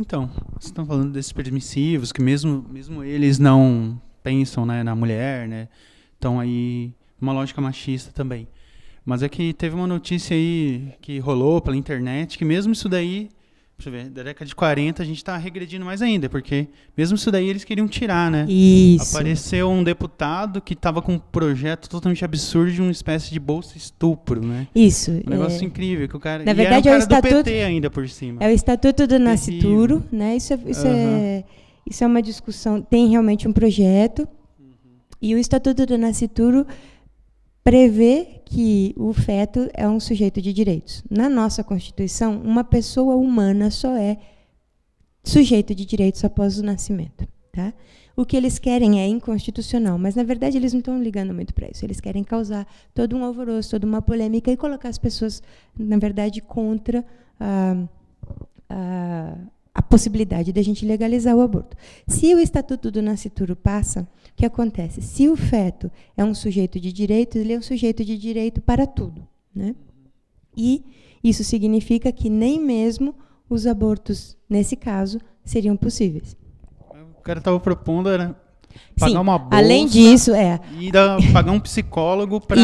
Então, vocês estão falando desses permissivos, que mesmo eles não pensam, né, na mulher, né? Estão aí uma lógica machista também. Mas é que teve uma notícia aí que rolou pela internet, que mesmo isso daí, deixa eu ver, da década de 40 a gente está regredindo mais ainda, porque mesmo isso daí eles queriam tirar, né? Isso. Apareceu um deputado que estava com um projeto totalmente absurdo de uma espécie de bolsa estupro, né? Isso. Um negócio incrível, que o cara... Na e era um verdade, é o cara do estatuto, PT ainda por cima. é o Estatuto do Terrível. Nascituro, né? Aham. Isso é uma discussão. Tem realmente um projeto, e o Estatuto do Nascituro prevê que o feto é um sujeito de direitos. Na nossa Constituição, uma pessoa humana só é sujeito de direitos após o nascimento. Tá? O que eles querem é inconstitucional, mas, na verdade, eles não estão ligando muito para isso. Eles querem causar todo um alvoroço, toda uma polêmica e colocar as pessoas, na verdade, contra a possibilidade de a gente legalizar o aborto. Se o Estatuto do Nascituro passa, o que acontece? Se o feto é um sujeito de direitos, ele é um sujeito de direito para tudo. Né? E isso significa que nem mesmo os abortos, nesse caso, seriam possíveis. O cara estava propondo era pagar Sim, uma bolsa além disso, e pagar um psicólogo para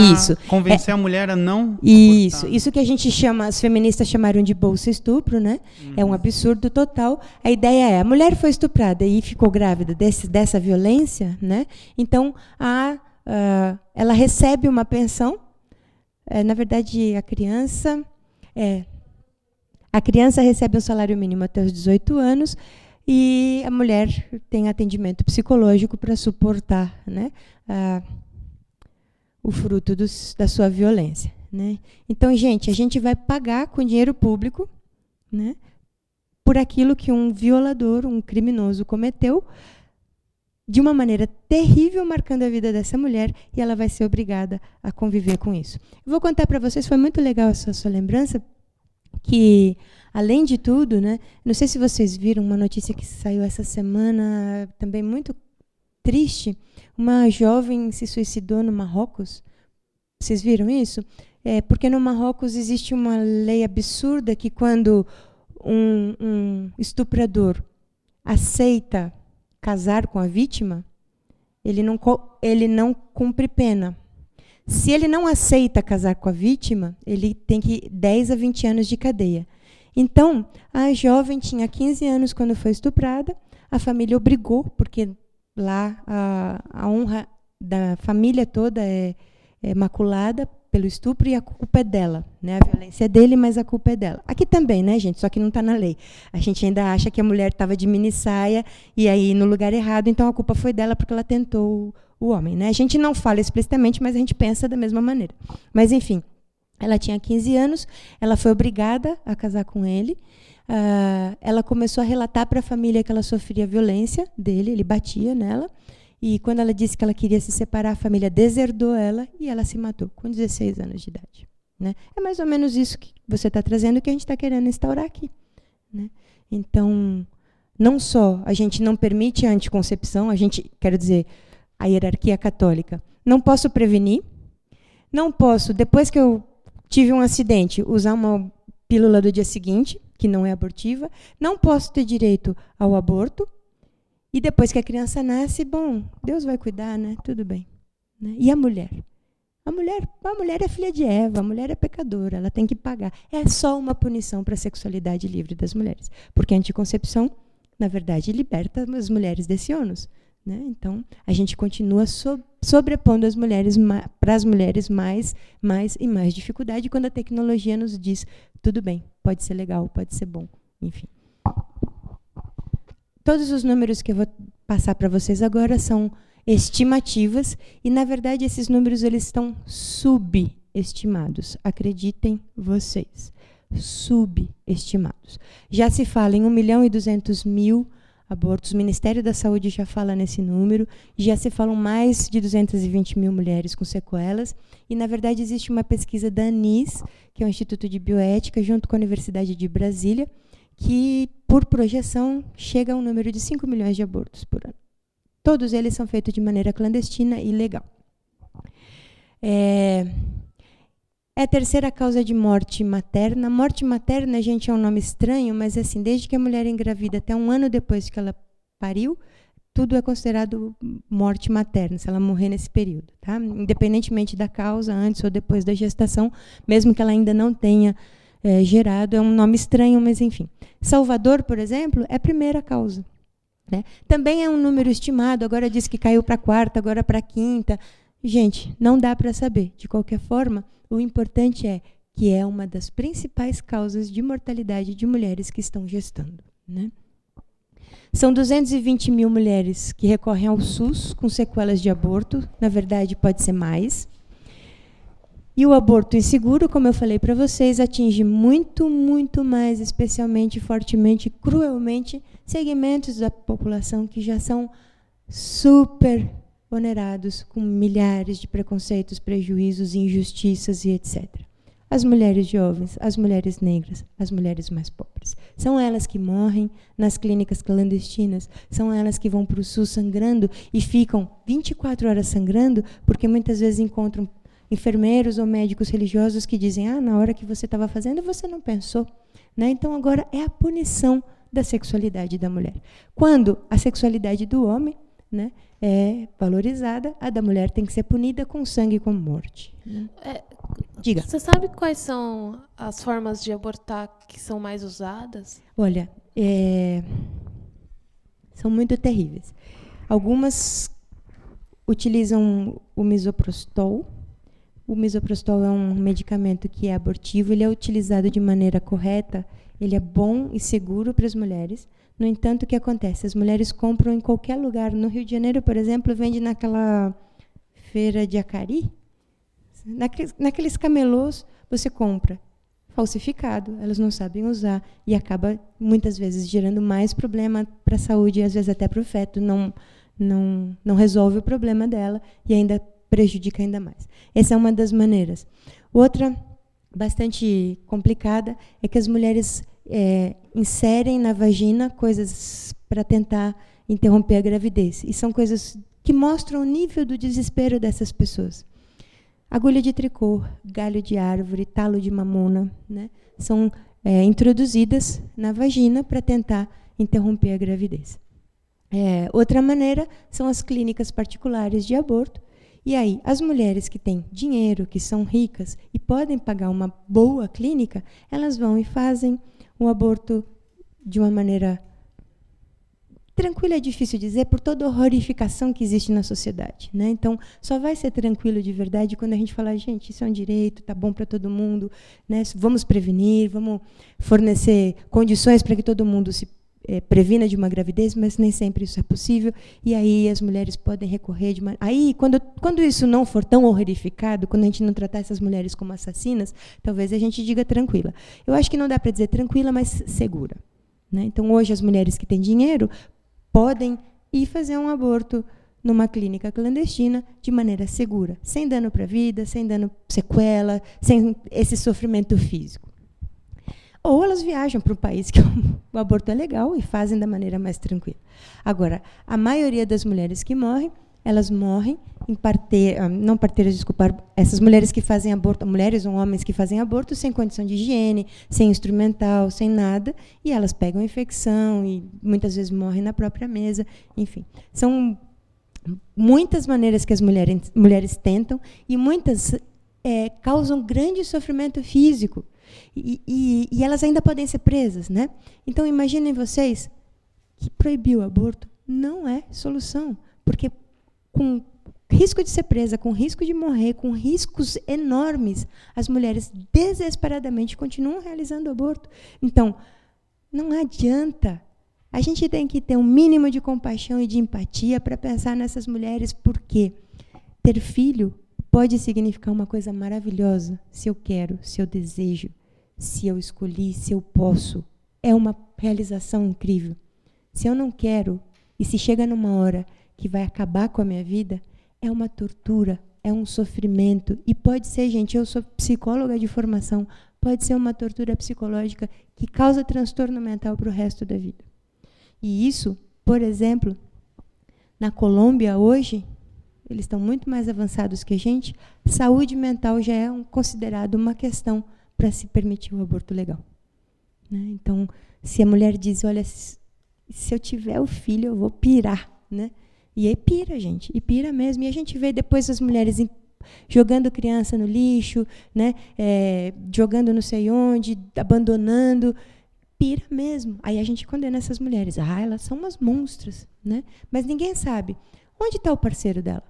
convencer a mulher a não abortar. Isso que a gente chama, as feministas chamaram de bolsa estupro, né? É um absurdo total. A ideia é, a mulher foi estuprada e ficou grávida dessa violência, né? Então, ela recebe uma pensão. Na verdade, a criança recebe um salário mínimo até os 18 anos, e a mulher tem atendimento psicológico para suportar, né, o fruto da sua violência. Né? Então, gente, a gente vai pagar com dinheiro público, né, por aquilo que um violador, um criminoso cometeu, de uma maneira terrível, marcando a vida dessa mulher, e ela vai ser obrigada a conviver com isso. Eu vou contar para vocês, foi muito legal essa sua lembrança, que, além de tudo, né, não sei se vocês viram uma notícia que saiu essa semana, também muito triste, uma jovem se suicidou no Marrocos. Vocês viram isso? Porque no Marrocos existe uma lei absurda que, quando um estuprador aceita casar com a vítima, ele não cumpre pena. Se ele não aceita casar com a vítima, ele tem 10 a 20 anos de cadeia. Então, a jovem tinha 15 anos quando foi estuprada, a família obrigou, porque lá a honra da família toda é maculada pelo estupro, e a culpa é dela. Né? A violência é dele, mas a culpa é dela. Aqui também, né, gente? Só que não está na lei. A gente ainda acha que a mulher estava de minissaia e aí no lugar errado, então a culpa foi dela porque ela tentou o homem. Né? A gente não fala explicitamente, mas a gente pensa da mesma maneira. Mas, enfim, ela tinha 15 anos, ela foi obrigada a casar com ele. Ela começou a relatar para a família que ela sofria violência dele, ele batia nela. E quando ela disse que ela queria se separar, a família deserdou ela e ela se matou com 16 anos de idade. Né? É mais ou menos isso que você está trazendo, que a gente está querendo instaurar aqui. Né? Então, não só a gente não permite a anticoncepção, quero dizer, a hierarquia católica, não posso prevenir, não posso, depois que eu tive um acidente, usar uma pílula do dia seguinte, que não é abortiva, não posso ter direito ao aborto, e depois que a criança nasce, bom, Deus vai cuidar, né? Tudo bem. Né? E a mulher? A mulher é filha de Eva, a mulher é pecadora, ela tem que pagar. É só uma punição para a sexualidade livre das mulheres. Porque a anticoncepção, na verdade, liberta as mulheres desse ônus. Né? Então, a gente continua sobrepondo as mulheres para as mulheres mais e mais dificuldade, quando a tecnologia nos diz, tudo bem, pode ser legal, pode ser bom, enfim. Todos os números que eu vou passar para vocês agora são estimativas, e, na verdade, esses números eles estão subestimados. Acreditem vocês, subestimados. Já se fala em 1.200.000 abortos, o Ministério da Saúde já fala nesse número, já se falam mais de 220.000 mulheres com sequelas, e, na verdade, existe uma pesquisa da ANIS, que é o Instituto de Bioética, junto com a Universidade de Brasília, que, por projeção, chega a um número de 5 milhões de abortos por ano. Todos eles são feitos de maneira clandestina e ilegal. É a terceira causa de morte materna. Morte materna, gente, é um nome estranho, mas assim, desde que a mulher engravida até 1 ano depois que ela pariu, tudo é considerado morte materna, se ela morrer nesse período, tá? Independentemente da causa, antes ou depois da gestação, mesmo que ela ainda não tenha gerado, é um nome estranho, mas enfim. Salvador, por exemplo, é a primeira causa, né? Também é um número estimado, agora diz que caiu para a 4ª, agora para a 5ª. Gente, não dá para saber. De qualquer forma, o importante é que é uma das principais causas de mortalidade de mulheres que estão gestando, né? São 220 mil mulheres que recorrem ao SUS com sequelas de aborto. Na verdade, pode ser mais. E o aborto inseguro, como eu falei para vocês, atinge muito, muito mais, especialmente, fortemente, cruelmente, segmentos da população que já são super onerados com milhares de preconceitos, prejuízos, injustiças e etc. As mulheres jovens, as mulheres negras, as mulheres mais pobres. São elas que morrem nas clínicas clandestinas, são elas que vão para o SUS sangrando e ficam 24 horas sangrando, porque muitas vezes encontram enfermeiros ou médicos religiosos que dizem: na hora que você estava fazendo, você não pensou, né? Então, agora é a punição da sexualidade da mulher. Quando a sexualidade do homem, né, é valorizada, a da mulher tem que ser punida com sangue e com morte. Diga. Você sabe quais são as formas de abortar que são mais usadas? Olha, são muito terríveis. Algumas utilizam o misoprostol. O misoprostol é um medicamento que é abortivo, ele é utilizado de maneira correta, ele é bom e seguro para as mulheres. No entanto, o que acontece? As mulheres compram em qualquer lugar. No Rio de Janeiro, por exemplo, vende naquela feira de Acari. Naqueles camelôs, você compra falsificado, elas não sabem usar e acaba, muitas vezes, gerando mais problema para a saúde e, às vezes, até para o feto. Não resolve o problema dela e ainda prejudica ainda mais. Essa é uma das maneiras. Outra, bastante complicada, é que as mulheres inserem na vagina coisas para tentar interromper a gravidez. E são coisas que mostram o nível do desespero dessas pessoas. Agulha de tricô, galho de árvore, talo de mamona, né, são introduzidas na vagina para tentar interromper a gravidez. Outra maneira são as clínicas particulares de aborto. E aí, as mulheres que têm dinheiro, que são ricas e podem pagar uma boa clínica, elas vão e fazem o aborto de uma maneira tranquila, é difícil dizer, por toda a horrorificação que existe na sociedade, né? Então, só vai ser tranquilo de verdade quando a gente falar: gente, isso é um direito, tá bom para todo mundo, né? Vamos prevenir, vamos fornecer condições para que todo mundo se previna de uma gravidez, mas nem sempre isso é possível, e aí as mulheres podem recorrer de uma... Aí, quando isso não for tão horrificado, quando a gente não tratar essas mulheres como assassinas, talvez a gente diga tranquila. Eu acho que não dá para dizer tranquila, mas segura, né? Então, hoje, as mulheres que têm dinheiro podem ir fazer um aborto numa clínica clandestina de maneira segura, sem dano para a vida, sem dano sequela, sem esse sofrimento físico. Ou elas viajam para um país que o aborto é legal e fazem da maneira mais tranquila. Agora, a maioria das mulheres que morrem, elas morrem em não parteiras, desculpa, essas mulheres que fazem aborto, mulheres ou homens que fazem aborto sem condição de higiene, sem instrumental, sem nada, e elas pegam infecção e muitas vezes morrem na própria mesa. Enfim, são muitas maneiras que as mulheres tentam e muitas causam grande sofrimento físico. E elas ainda podem ser presas, né? Então, imaginem vocês que proibir o aborto não é solução, porque com risco de ser presa, com risco de morrer, com riscos enormes, as mulheres desesperadamente continuam realizando o aborto. Então, não adianta. A gente tem que ter um mínimo de compaixão e de empatia para pensar nessas mulheres, porque ter filho pode significar uma coisa maravilhosa, se eu quero, se eu desejo, se eu escolhi, se eu posso. É uma realização incrível. Se eu não quero, e se chega numa hora que vai acabar com a minha vida, é uma tortura, é um sofrimento. E pode ser, gente, eu sou psicóloga de formação, pode ser uma tortura psicológica que causa transtorno mental para o resto da vida. E isso, por exemplo, na Colômbia hoje, eles estão muito mais avançados que a gente, saúde mental já é considerado uma questão para se permitir o aborto legal. Né? Então, se a mulher diz, olha, se eu tiver o filho, eu vou pirar. Né? E aí pira, gente, e pira mesmo. E a gente vê depois as mulheres jogando criança no lixo, né? Jogando não sei onde, abandonando, pira mesmo. Aí a gente condena essas mulheres. Elas são umas monstras. Né? Mas ninguém sabe. Onde está o parceiro dela?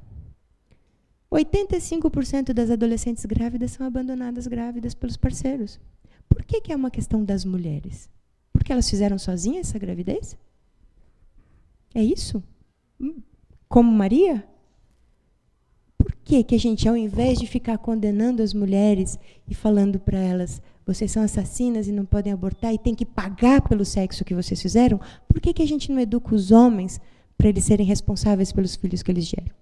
85% das adolescentes grávidas são abandonadas grávidas pelos parceiros. Por que é uma questão das mulheres? Porque elas fizeram sozinhas essa gravidez? É isso? Como Maria? Por que a gente, ao invés de ficar condenando as mulheres e falando para elas, vocês são assassinas e não podem abortar e têm que pagar pelo sexo que vocês fizeram, por que a gente não educa os homens para eles serem responsáveis pelos filhos que eles geram?